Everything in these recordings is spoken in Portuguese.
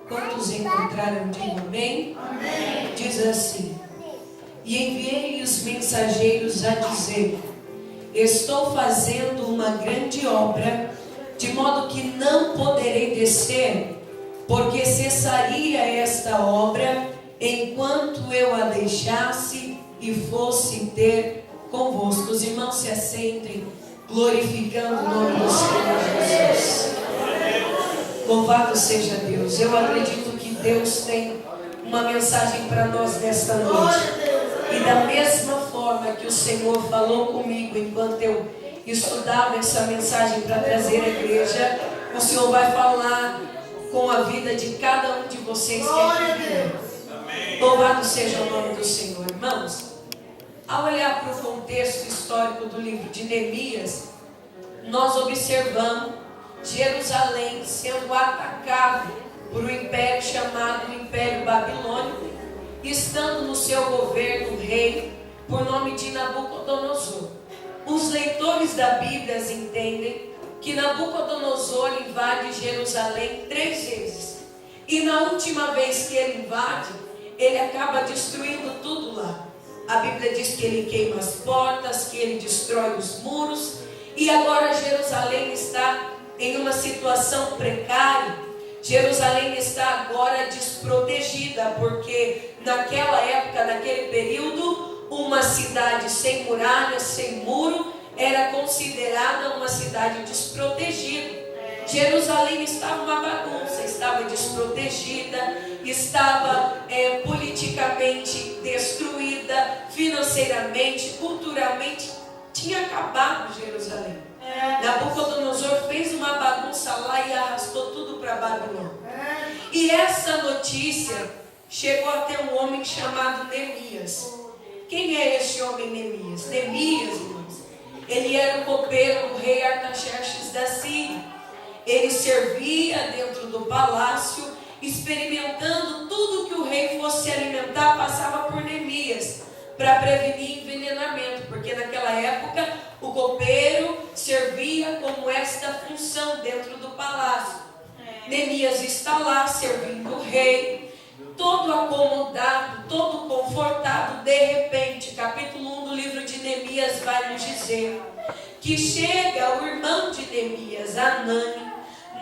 Quantos encontraram, digam amém? Amém. Diz assim: e enviei-lhes mensageiros a dizer: estou fazendo uma grande obra, de modo que não poderei descer, porque cessaria esta obra enquanto eu a deixasse e fosse ter convosco. Os irmãos se assentem, glorificando o nome do Senhor Jesus. Louvado seja Deus. Eu acredito que Deus tem uma mensagem para nós nesta noite. E da mesma forma que o Senhor falou comigo enquanto eu estudava essa mensagem para trazer à igreja, o Senhor vai falar com a vida de cada um de vocês que aqui vem. Louvado seja o nome do Senhor. Irmãos, ao olhar para o contexto histórico do livro de Neemias, nós observamos Jerusalém sendo atacado por um império chamado Império Babilônico, estando no seu governo o rei por nome de Nabucodonosor. Os leitores da Bíblia entendem que Nabucodonosor invade Jerusalém 3 vezes. E na última vez que ele invade, ele acaba destruindo tudo lá. A Bíblia diz que ele queima as portas, que ele destrói os muros. E agora Jerusalém está em uma situação precária. Jerusalém está agora desprotegida, porque naquela época, naquele período, uma cidade sem muralhas, sem muro, era considerada uma cidade desprotegida. Jerusalém estava uma bagunça, estava desprotegida, estava politicamente destruída, financeiramente, culturalmente, tinha acabado Jerusalém. Nabucodonosor fez uma bagunça lá e arrastou tudo para Babilônia. E essa notícia chegou até um homem chamado Neemias. Quem é esse homem Neemias? Neemias, irmãos, ele era o copeiro do rei Artaxerxes da Síria. Ele servia dentro do palácio, experimentando tudo que o rei fosse alimentar, passava por Neemias, para prevenir envenenamento, porque naquela época o copeiro servia como esta função dentro do palácio. Neemias está lá servindo o rei, todo acomodado, todo confortado. De repente, capítulo 1 do livro de Neemias vai nos dizer que chega o irmão de Neemias, Anani,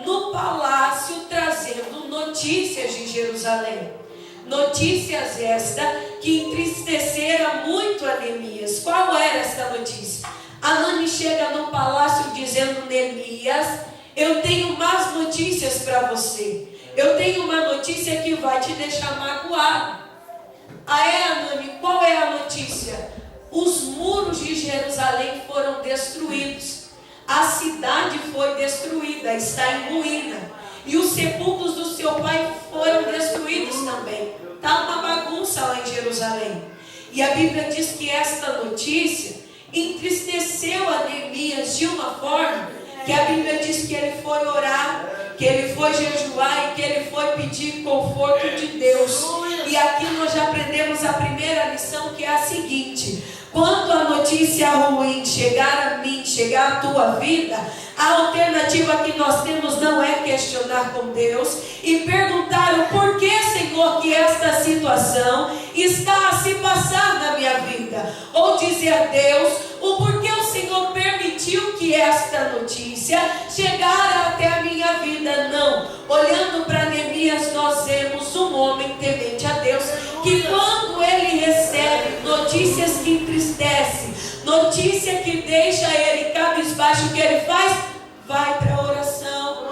no palácio trazendo notícias de Jerusalém. Notícias esta que entristeceram muito a Neemias. Qual era esta notícia? Anani chega no palácio dizendo: Neemias, eu tenho más notícias para você. Eu tenho uma notícia que vai te deixar magoado. Anani, qual é a notícia? Os muros de Jerusalém foram destruídos. A cidade foi destruída, está em ruína. E os sepulcros do seu pai foram destruídos também. Está uma bagunça lá em Jerusalém. E a Bíblia diz que esta notícia entristeceu a Neemias de uma forma que a Bíblia diz que ele foi orar, que ele foi jejuar e que ele foi pedir conforto de Deus. E aqui nós já aprendemos a primeira lição, que é a seguinte: quando a notícia ruim chegar a mim, chegar à tua vida, a alternativa que nós temos não é questionar com Deus e perguntar o porquê, Senhor, que esta situação está a se passar na minha vida. Ou dizer a Deus o porquê o Senhor permitiu que esta notícia chegara até a minha vida. Não. Olhando para Neemias, nós vemos um homem temente a Deus, que quando ele recebe notícias que entristecem, notícia que deixa ele cabisbaixo, o que ele faz? Vai para a oração,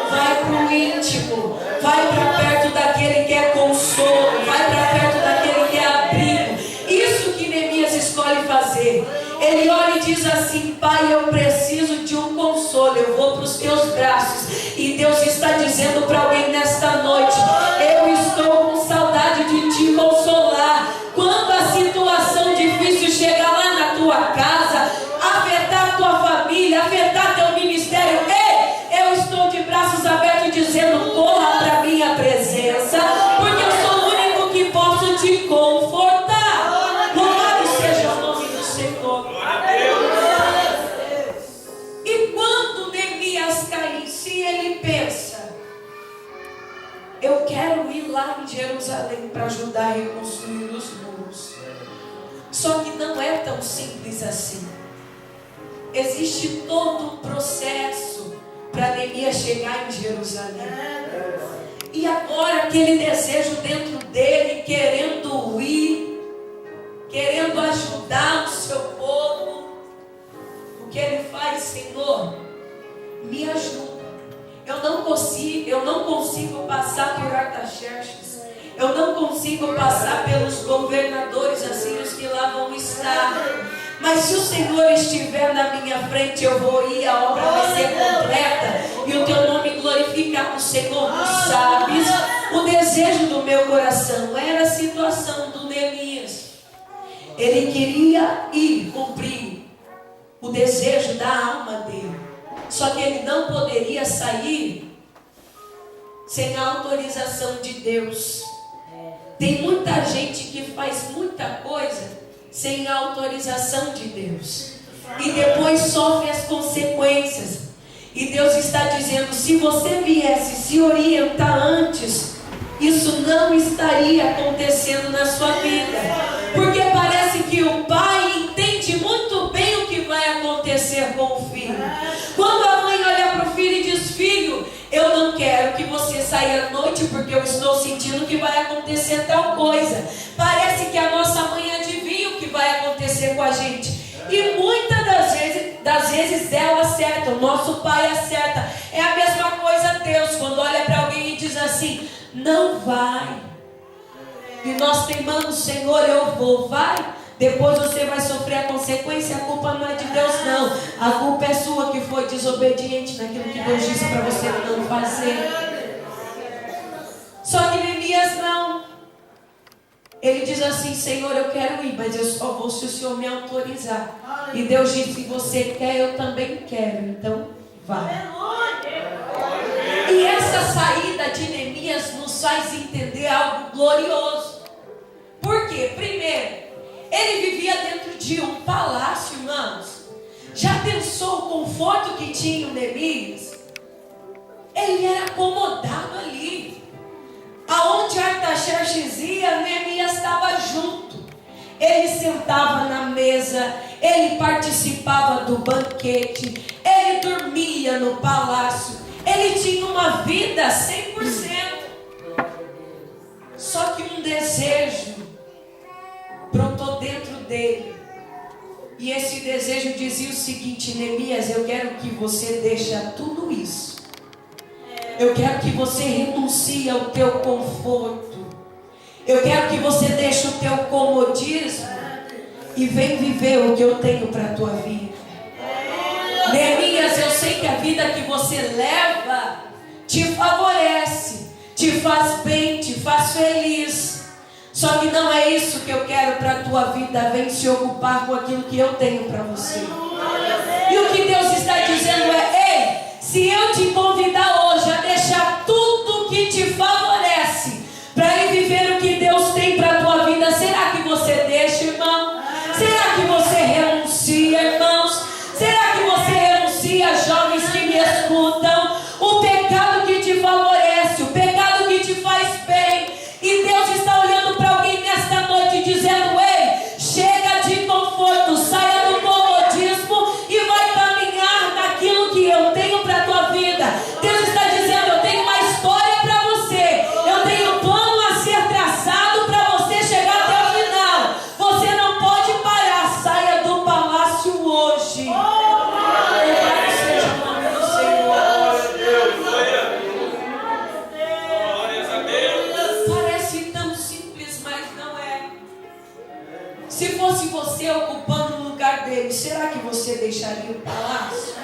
vai para o íntimo, vai para perto daquele que é consolo, vai para perto daquele que é abrigo. Isso que Neemias escolhe fazer. Ele olha e diz assim: Pai, eu preciso de um consolo, eu vou para os teus braços. E Deus está dizendo para alguém nesta noite: eu estou com saudade de te consolar. Quando a situação difícil chegar lá na tua casa, afetar a tua família, afetar teu ministério, ei, eu estou de braços abertos dizendo: corra para a minha presença, porque eu sou o único que posso te confortar. Louvado seja o nome do Senhor. E quando Neemias cai em si, ele pensa: eu ajudar a reconstruir os muros. Só que não é tão simples assim. Existe todo um processo para Neemias chegar em Jerusalém. E agora aquele desejo dentro dele, querendo ir, querendo ajudar o seu povo, o que ele faz? Senhor, me ajuda. Eu não consigo passar por Artaxerxes. Eu não consigo passar pelos governadores assírios que lá vão estar. Mas se o Senhor estiver na minha frente, eu vou ir, a obra vai ser completa e o teu nome glorificado. Senhor, tu sabes o desejo do meu coração. Era a situação do Neemias. Ele queria ir cumprir o desejo da alma dele. Só que ele não poderia sair sem a autorização de Deus. Tem muita gente que faz muita coisa sem a autorização de Deus e depois sofre as consequências. E Deus está dizendo: se você viesse se orientar antes, isso não estaria acontecendo na sua vida. Porque parece que o pai entende muito bem o que vai acontecer com o filho. Quando a mãe olha para o filho e diz: filho, eu não quero que você saia à noite porque eu estou sentindo que vai acontecer tal coisa. Parece que a nossa mãe adivinha o que vai acontecer com a gente. E muitas das vezes ela acerta, o nosso pai acerta. É a mesma coisa Deus, quando olha para alguém e diz assim: não vai. E nós teimamos: Senhor, eu vou, vai. Depois você vai sofrer a consequência. A culpa não é de Deus, não. A culpa é sua, que foi desobediente naquilo que Deus disse para você não fazer. Só que Neemias não. Ele diz assim: Senhor, eu quero ir, mas eu só vou se o Senhor me autorizar. E Deus disse: se você quer, eu também quero. Então, vai. E essa saída de Neemias nos faz entender algo glorioso. Por quê? Primeiro, ele vivia dentro de um palácio, irmãos. Já pensou o conforto que tinha o Neemias? Ele era acomodado ali. Aonde Artaxerxes ia, Neemias estava junto. Ele sentava na mesa, ele participava do banquete, ele dormia no palácio, ele tinha uma vida 100%. Só que um desejo brotou dentro dele. E esse desejo dizia o seguinte: Neemias, eu quero que você deixe tudo isso. Eu quero que você renuncie ao teu conforto. Eu quero que você deixe o teu comodismo e vem viver o que eu tenho para a tua vida. Neemias, eu sei que a vida que você leva te favorece, te faz bem, te faz feliz. Só que não é isso que eu quero para a tua vida. Vem se ocupar com aquilo que eu tenho para você. E o que Deus está dizendo é: ei, se eu te convidar hoje a deixar tudo que te favorece para ir viver o que Deus tem para a tua vida, será que você deixa, irmão? Será que você renuncia, irmãos? Será que você renuncia, jovens que me escutam? O pecado que te favorece, o pecado que te faz bem. E Deus está olhando para alguém nesta noite dizendo: ei, chega de conforto, saia do comodismo e vai caminhar naquilo que eu tenho para a tua vida. Deus está dizendo: eu tenho uma história para você, eu tenho um plano a ser traçado para você chegar até o final. Você não pode parar, saia do palácio hoje. Louvado seja o nome do Senhor. Parece tão simples, mas não é. Se fosse você ocupando o lugar dele, será que você deixaria o palácio?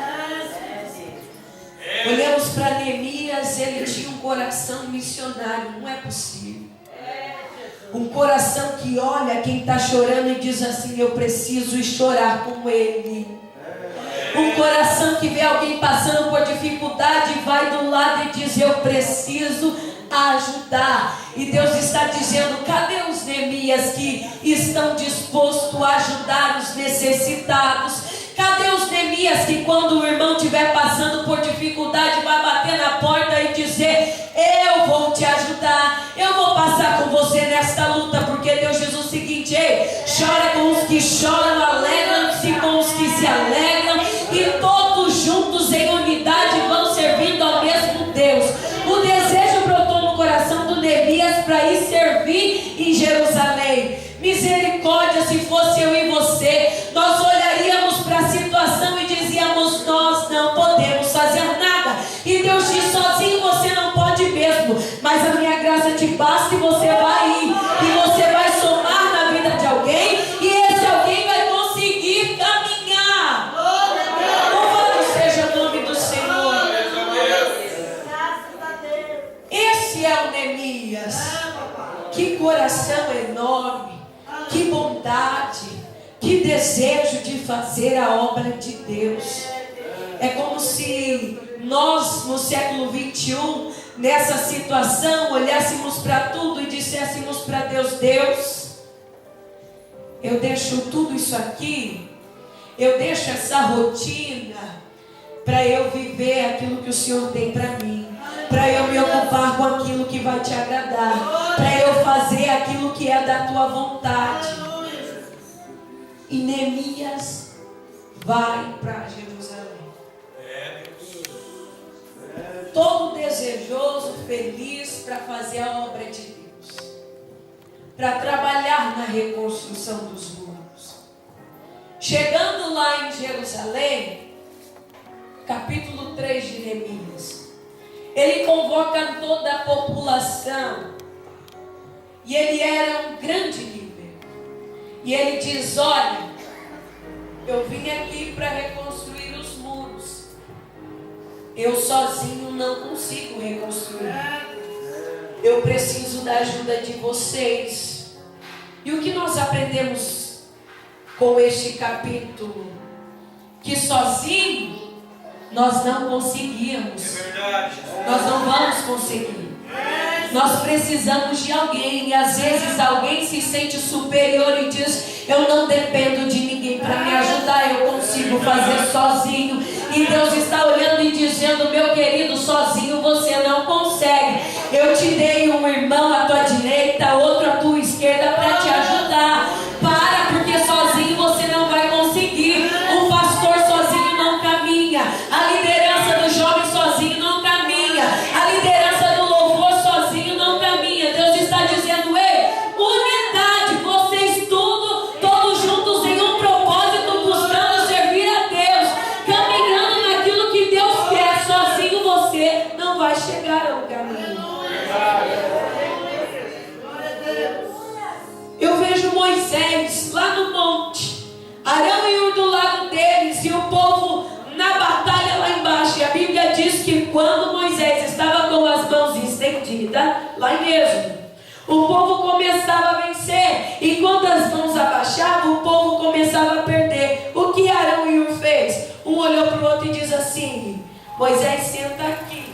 Olhamos para Neemias, ele tinha um coração missionário. Não é possível. Um coração que olha quem está chorando e diz assim: eu preciso ir chorar com ele. Um coração que vê alguém passando por dificuldade e vai do lado e diz: eu preciso ajudar. E Deus está dizendo: cadê os Neemias que estão dispostos a ajudar os necessitados? Cadê os Neemias que quando o irmão estiver passando por dificuldade vai bater na porta e dizer: eu vou te ajudar, eu vou passar com você nesta luta, porque Deus diz o seguinte: ei, chora com os que choram, alegram-se com os que se alegram, e todos juntos em unidade vão servindo ao mesmo Deus. O desejo brotou no coração do Neemias para ir servir em Jerusalém. Misericórdia, se fosse eu e você, nós olharíamos para a situação e dizíamos: nós não podemos fazer nada. E Deus diz: sozinho você não pode mesmo, mas a minha graça te basta e você vai ir. E você vai somar na vida de alguém, e esse alguém vai conseguir caminhar. Louvado seja o nome do Senhor. Esse é o Neemias. Que coração enorme, que bondade, que desejo de fazer a obra de Deus. É como se nós, no século 21, nessa situação, olhássemos para tudo e disséssemos para Deus: Deus, eu deixo tudo isso aqui, eu deixo essa rotina para eu viver aquilo que o Senhor tem para mim, para eu me ocupar com aquilo que vai te agradar, para eu fazer aquilo que é da tua vontade. E Neemias vai para Jerusalém, todo desejoso, feliz para fazer a obra de Deus, para trabalhar na reconstrução dos muros. Chegando lá em Jerusalém, capítulo 3 de Neemias, ele convoca toda a população, e ele era um grande líder, e ele diz: olha, eu vim aqui para reconstruir os muros, eu sozinho não consigo reconstruir, eu preciso da ajuda de vocês. E o que nós aprendemos com este capítulo? Que sozinho nós não conseguíamos, nós não vamos conseguir. Nós precisamos de alguém, e às vezes alguém se sente superior e diz: eu não dependo de ninguém para me ajudar, eu consigo fazer sozinho. E Deus está olhando e dizendo: meu querido, sozinho você não consegue. Eu te dei um irmão à tua direita, outro à tua esquerda para te ajudar. Porque sozinho você não vai conseguir. O pastor sozinho não caminha, a liderança do jovem sozinho não caminha, a liderança do louvor sozinho não caminha. Deus está dizendo: ei, unidade, vocês todos juntos em um propósito, buscando servir a Deus, caminhando naquilo que Deus quer. Sozinho você não vai chegar ao caminho. Eu vejo Moisés lá no monte, Arão e Hur do lado deles, e o povo na batalha lá embaixo. E a Bíblia diz que quando Moisés estava com as mãos estendidas, lá em Êxodo, o povo começava a vencer, e quando as mãos abaixavam, o povo começava a perder. O que Arão e Hur fez? Um olhou para o outro e diz assim: Moisés, senta aqui.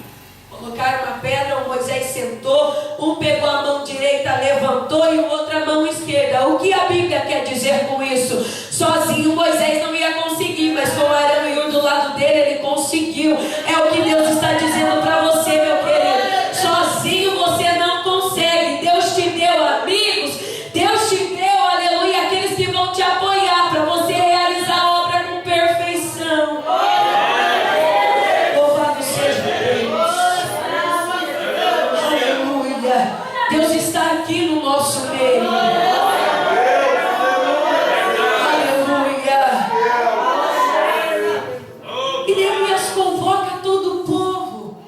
Colocaram uma pedra, o Moisés sentou, um pegou a mão direita, levantou, e o outro a mão esquerda. O que a Bíblia quer dizer com isso? Sozinho Moisés não ia conseguir, mas com Arão e Hur do lado dele, ele conseguiu. É o que Deus está dizendo para você, meu querido. Sozinho você não consegue. Deus te deu amigos, Deus te deu, aleluia, aqueles que vão te apoiar para você realizar a obra com perfeição. Louvado seja Deus. Deus está aqui no nosso meio. Aleluia. E Neemias convoca todo o povo,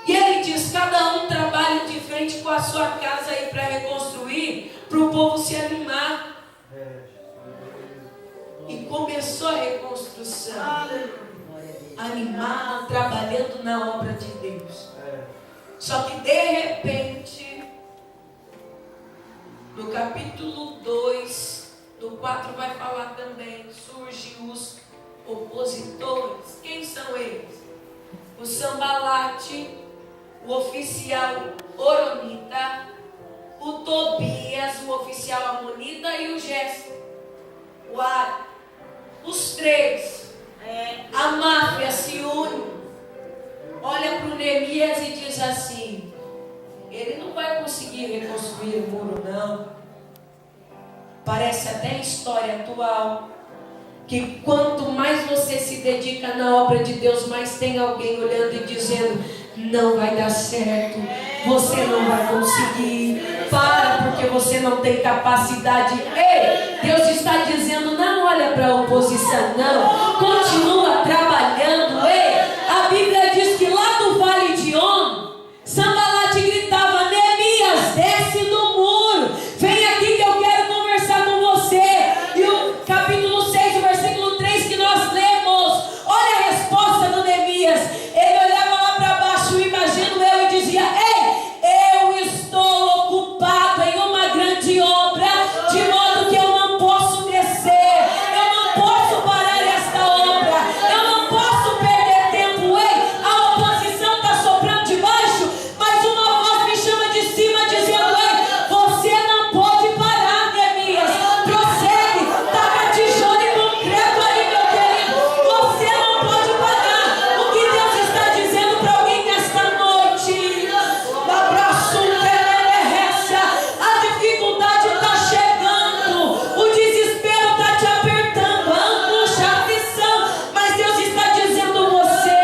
e ele diz: cada um trabalhe de frente com a sua casa aí para reconstruir, para o povo se animar. E começou a reconstrução, animado, trabalhando na obra de Deus. Só que de repente, no capítulo 2, do 4 vai falar também, surgem os opositores. Quem são eles? O Sambalate, o oficial Oronita, o Tobias, o oficial Amonita, e o Gesem, o Ara. Os três, a máfia se une, olha para o Neemias e diz assim: ele não vai conseguir reconstruir até a história atual. Que quanto mais você se dedica na obra de Deus, mais tem alguém olhando e dizendo: não vai dar certo, você não vai conseguir, para, porque você não tem capacidade. Ei, Deus está dizendo: não olha para a oposição, não, continua trabalhando. Ei, a Bíblia diz que lá do vale de On, Sanbalate gritava: Neemias, desce do muro, vem aqui que eu quero conversar com você. E o capítulo 6, o versículo 3 que nós lemos, olha a resposta do Neemias. Ele olhava lá para baixo, imagino eu, e dizia: ei, eu estou ocupado em uma grande obra, de modo que eu não posso descer, eu não posso parar esta obra, eu não posso perder tempo. Ei, a oposição está soprando de baixo, mas uma voz me chama de cima dizendo: ei, você não pode parar, Neemias, prossegue, taca tijolo e concreto aí, meu querido, você não pode parar. O que Deus está dizendo para alguém nesta noite? Abraço, a dificuldade está chegando, o desespero está te apertando, a angústia, a aflição, mas Deus está dizendo: você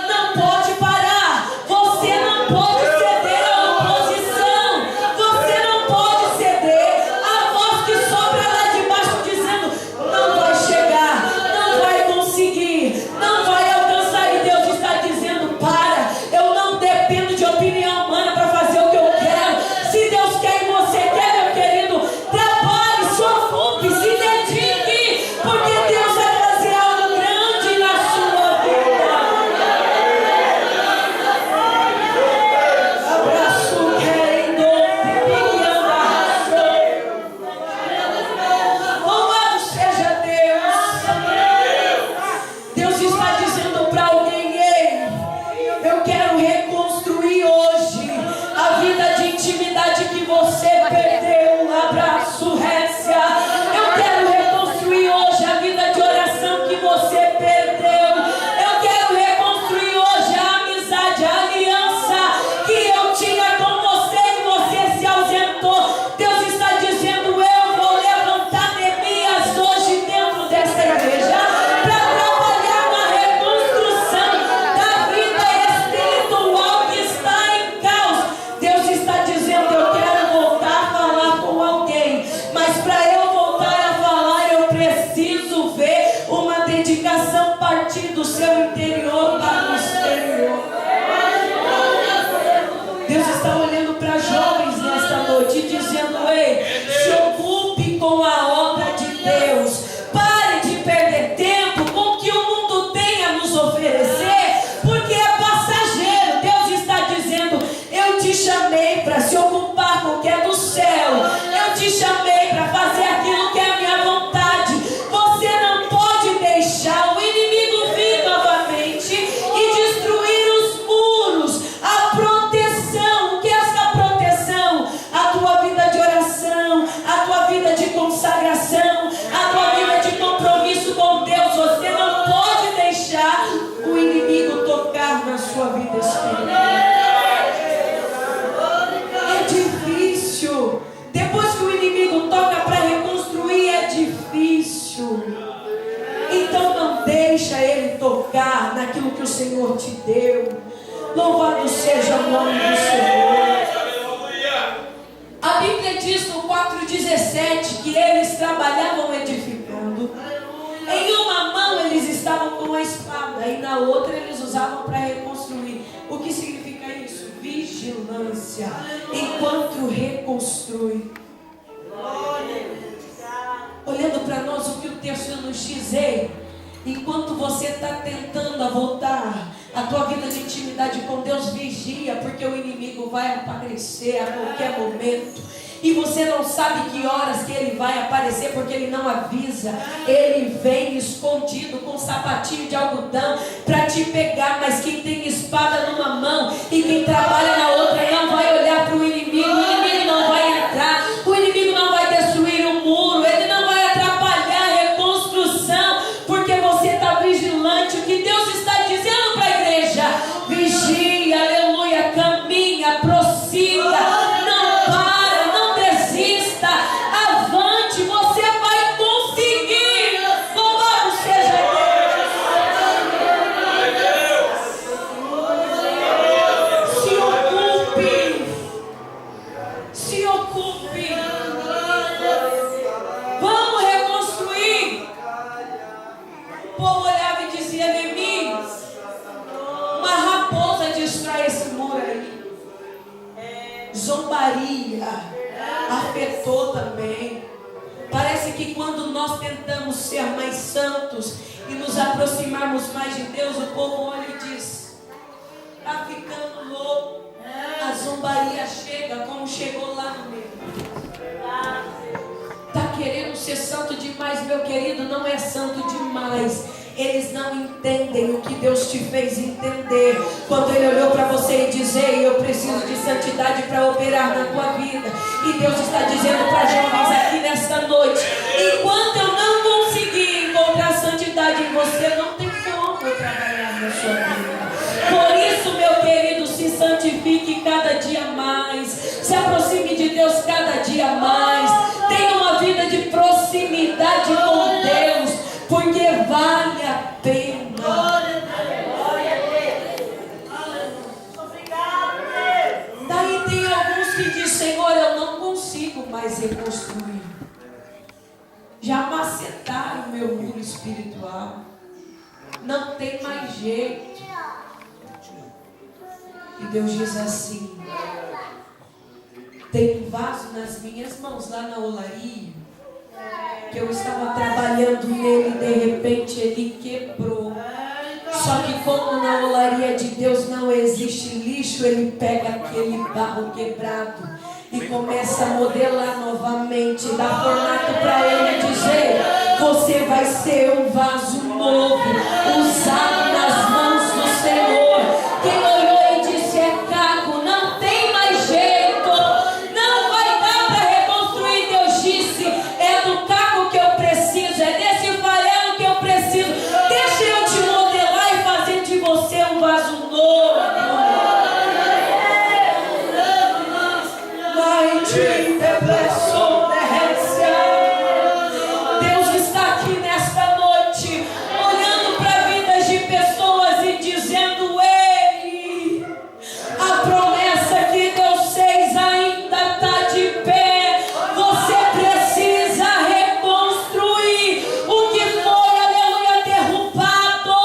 não pode parar, você não pode ceder à oposição, você não pode ceder à voz que sobra lá de baixo dizendo: não vai chegar, não vai conseguir, não vai alcançar. E Deus está dizendo: para, eu não dependo de opinião humana para fazer o que eu quero. Se Deus quer e você quer, meu querido, trabalhe, se ocupe, se dedique, porque Deus vai fazer algo grande na sua vida. Abraço, querido, louvado seja Deus. Deus está dizendo para alguém: ei, eu quero reconstruir hoje a vida de intimidade que você perdeu. Abraço, Récia. Eu quero reconstruir hoje a vida de oração que você perdeu. Eu quero reconstruir hoje a amizade, a aliança que eu tinha com você e você se ausentou. Deus está dizendo: eu vou levantar Neemias hoje dentro dessa igreja para trabalhar na reconstrução da vida espiritual que está em caos. Deus está dizendo: eu quero voltar a falar com alguém, mas para eu voltar a falar, eu preciso ver uma dedicação partir do seu interior para o exterior. Deus está olhando para jovens nesta noite e dizendo: ei, se ocupe com a obra de Deus. Pare de perder tempo com o que o mundo tem a nos oferecer, porque é passageiro. Deus está dizendo: eu te chamei para se ocupar com o que é do céu. Eu te chamei para fazer aquilo que é a minha vontade. Você não pode deixar o inimigo vir novamente e destruir os muros, a proteção. O que é essa proteção? A tua vida de oração, a tua vida de consagração, a tua vida de compromisso com Deus. Você não pode deixar o inimigo tocar na sua vida espiritual. É difícil. Depois que o inimigo toca para reconstruir, é difícil. Então não deixa ele tocar naquilo que o Senhor te deu. Louvado seja o nome do Senhor. A Bíblia diz no 4,17 que eles trabalhavam edificando. Em uma mão eles estavam com a espada e na outra eles usavam para reconstruir. O que significa isso? Vigilância enquanto reconstrui. Olhando para nós, o que o texto nos diz: enquanto você está tentando voltar a tua vida de intimidade com Deus, vigia, porque o inimigo vai aparecer a qualquer momento. E você não sabe que horas que ele vai aparecer, porque ele não avisa. Ele vem escondido com um sapatinho de algodão para te pegar. Mas quem tem espada numa mão e quem trabalha na outra não vai olhar para o inimigo. O inimigo não vai entrar, o inimigo não vai destruir o muro, ele não vai atrapalhar a reconstrução, porque você está vigilante. O que Deus está dizendo para a igreja: vigia, aleluia, caminha, prossiga, não para, não desista, avante. Você vai zombaria afetou também. Parece que quando nós tentamos ser mais santos e nos aproximarmos mais de Deus, o povo olha e diz: está ficando louco. A zombaria chega como chegou lá no meio. Está querendo ser santo demais, meu querido, não é santo demais. Eles não entendem o que Deus te fez entender. Quando Ele olhou para você e disse: ei, eu preciso de santidade para operar na tua vida. E Deus está dizendo para jovens aqui nesta noite: enquanto eu não conseguir encontrar santidade em você, não tem como eu trabalhar na sua vida. Por isso, meu querido, se santifique cada dia mais. Se aproxime de Deus cada dia mais. Tenha uma vida de proximidade com Deus, porque vale a pena. Daí tem alguns que dizem: Senhor, eu não consigo mais reconstruir. Já macetaram meu muro espiritual. Não tem mais jeito. E Deus diz assim: tem um vaso nas minhas mãos lá na olaria, que eu estava trabalhando nele, de repente ele quebrou. Só que como na olaria de Deus não existe lixo, Ele pega aquele barro quebrado e começa a modelar novamente, dá formato para Ele dizer: você vai ser um vaso novo, usado nas mãos do Senhor. Quem olhou e disse: é caco, não tem mais jeito, não vai dar para reconstruir. Deus disse: é do caco que eu preciso, é desse farelo que eu preciso. Deixa eu te modelar e fazer de você um vaso novo. Deus está aqui nesta noite, olhando para vidas de pessoas e dizendo: ei, a promessa que Deus fez ainda está de pé. Você precisa reconstruir o que foi, aleluia, derrubado,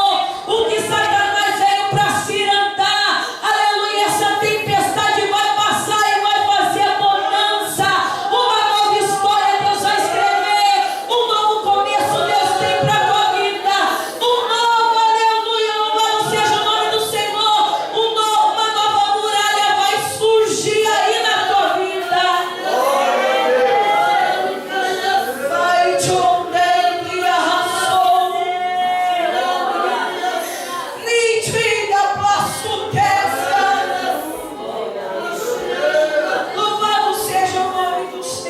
o que Satanás veio para cirandar, aleluia. Essa tempestade vai passar e vai fazer bonança. Uma nova história Deus vai escrever, um novo começo Deus tem para a tua vida, um novo, aleluia, louvado seja o nome do Senhor, uma nova muralha vai surgir aí na tua vida. Vai te onde e arrasou, nitida plaçuteza, louvado seja o nome do Senhor.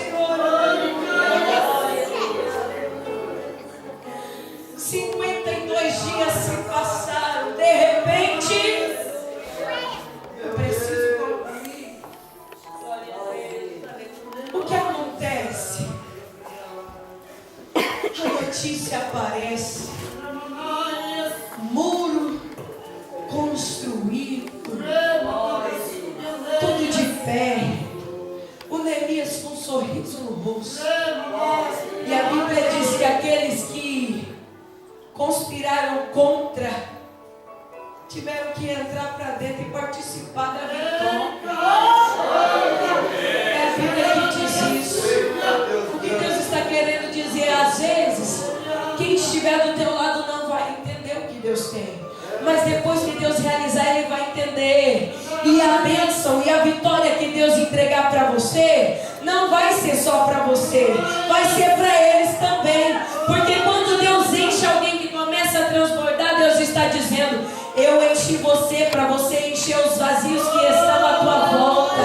52 dias se passaram, de repente, eu preciso concluir. O que acontece? A notícia aparece: muro construído, tudo de pé. O Neemias com um sorriso no rosto. E a Bíblia diz que aqueles que conspiraram contra tiveram que entrar para dentro e participar da vitória. É a Bíblia que diz isso. O que Deus está querendo dizer? Às vezes, quem estiver do teu lado não vai entender o que Deus tem, mas depois que Deus realizar, ele vai entender. E a bênção e a vitória que Deus entregar para você não vai ser só para você, vai ser para eles também. Porque quando Deus enche alguém que começa a transbordar, Deus está dizendo: eu enchi você para você encher os vazios que estão à tua volta.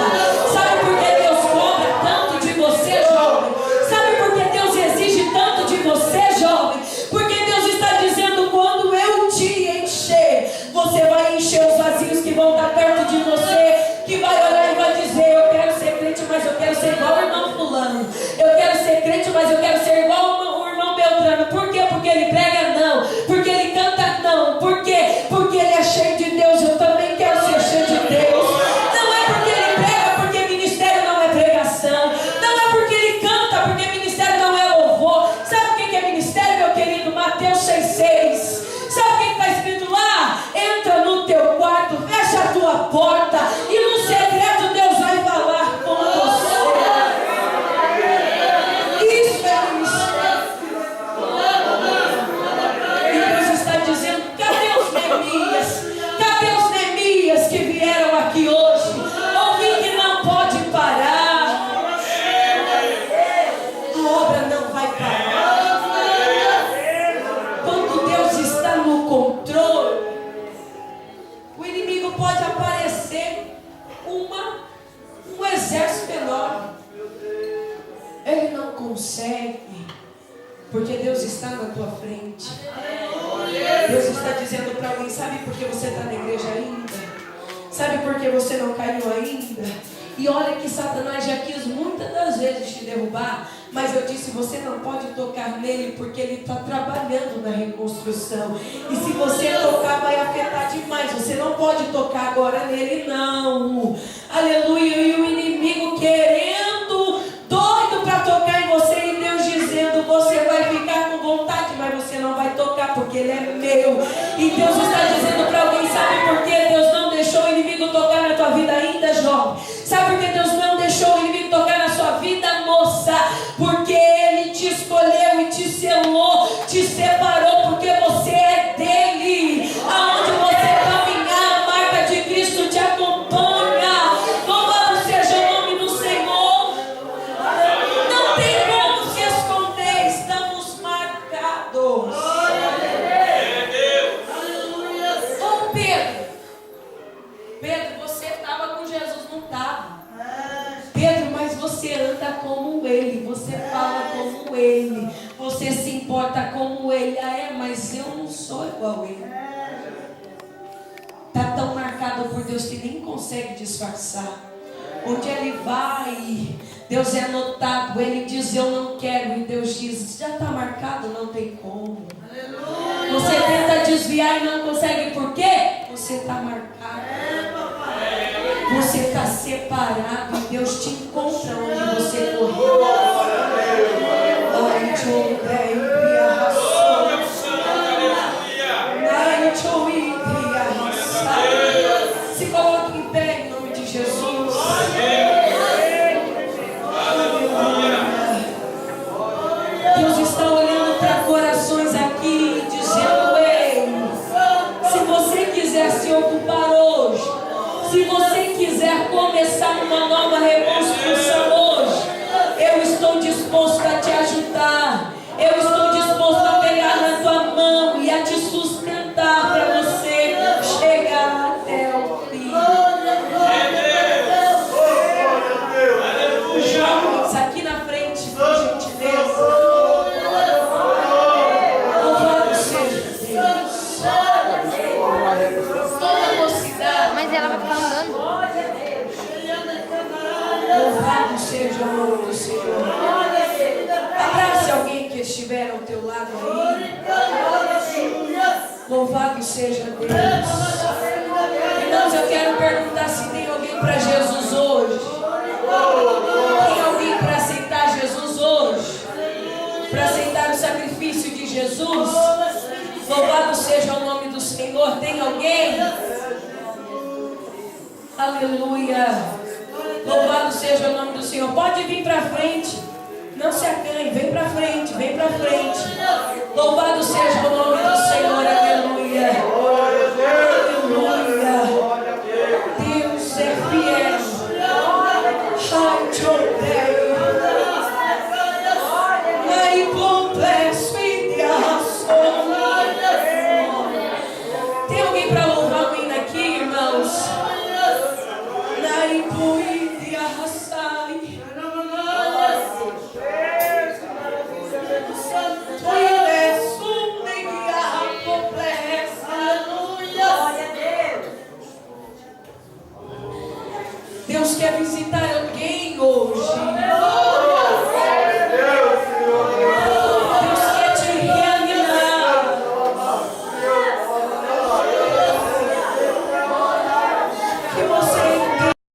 Sabe por que Deus cobra tanto de você, jovem? Sabe por que Deus exige tanto de você, jovem? Porque Deus está dizendo: quando eu te encher, você vai encher os vazios que vão estar perto de você, que vai olhar e vai dizer: eu quero ser crente, mas eu quero ser igual o irmão fulano. Eu quero ser crente, mas eu quero ser igual o irmão Beltrano. Por quê? Porque ele prega? Não. Porque ele canta? Não. Por quê? Porque ele é cheio de Deus. Eu também quero ser cheio de Deus. Não é porque ele prega, porque ministério não é pregação. Não é porque ele canta, porque ministério não é louvor. Sabe o que é ministério, meu querido? Mateus 6,6. Sabe o que está escrito lá? Entra no teu quarto, fecha a tua porta e no secreto Deus vai falar. pode aparecer um exército enorme. Ele não consegue, porque Deus está na tua frente. Deus está dizendo para alguém: sabe por que você está na igreja ainda? Sabe por que você não caiu ainda? E olha que Satanás já quis muitas das vezes te derrubar, mas eu disse: você não pode tocar nele, porque ele está trabalhando na reconstrução. E se você tocar, vai afetar demais. Você não pode tocar agora nele, não. Aleluia. E o inimigo querendo, doido para tocar em você, e Deus dizendo: você vai ficar com vontade, mas você não vai tocar, porque ele é meu. E Deus está dizendo para alguém: sabe por que Deus não deixou o inimigo tocar na tua vida ainda, jovem? Sabe por que Deus não deixou o inimigo tocar na sua vida, moça? Porque Ele te escolheu e te selou, te separou, porque você é dele. Aonde você caminhar, a marca de Cristo te acompanha. Louvado seja o nome do Senhor. Não tem como se esconder, estamos marcados. Ô Pedro, você estava com Jesus, não estava? Pedro, mas você anda como ele, você fala como ele, você se importa como ele. Ah, mas eu não sou igual a ele. Está tão marcado por Deus que nem consegue disfarçar. Onde ele vai, Deus é notado. Ele diz: eu não quero, e Deus diz: já está marcado, não tem como. Você tenta desviar e não consegue, por quê? Você está marcado. Você está separado, e Deus te encontra onde você correu. Se coloque em pé em nome de Jesus. Deus está olhando para corações aqui, dizendo: ei, se você quiser se ocupar hoje, se você quiser começar uma nova reconstrução hoje, eu estou disposto a te ajudar. Eu estou disposto a pegar na tua mão e a te sustentar para você chegar até o fim. Os jovens aqui na frente, por gentileza. Louvado seja Deus. Toda a mocidade. Mas ela vai ficar andando. Louvado seja o nome do Senhor. Abrace alguém que estiver ao teu lado aí. Louvado seja Deus. Irmãos, eu quero perguntar se tem alguém para Jesus hoje. Tem alguém para aceitar Jesus hoje? Para aceitar o sacrifício de Jesus? Louvado seja o nome do Senhor. Tem alguém? Aleluia. Louvado seja o nome do Senhor. Pode vir para frente. Não se acanhe. Vem para frente. Vem para frente. Louvado seja o nome do Senhor. Aleluia. Aleluia. Deus é fiel. Ai, te odeio. Ai, complexo e de arrasou. Tem alguém para louvar alguém daqui, irmãos? Ai, pui de arrasai. Deus quer visitar alguém hoje.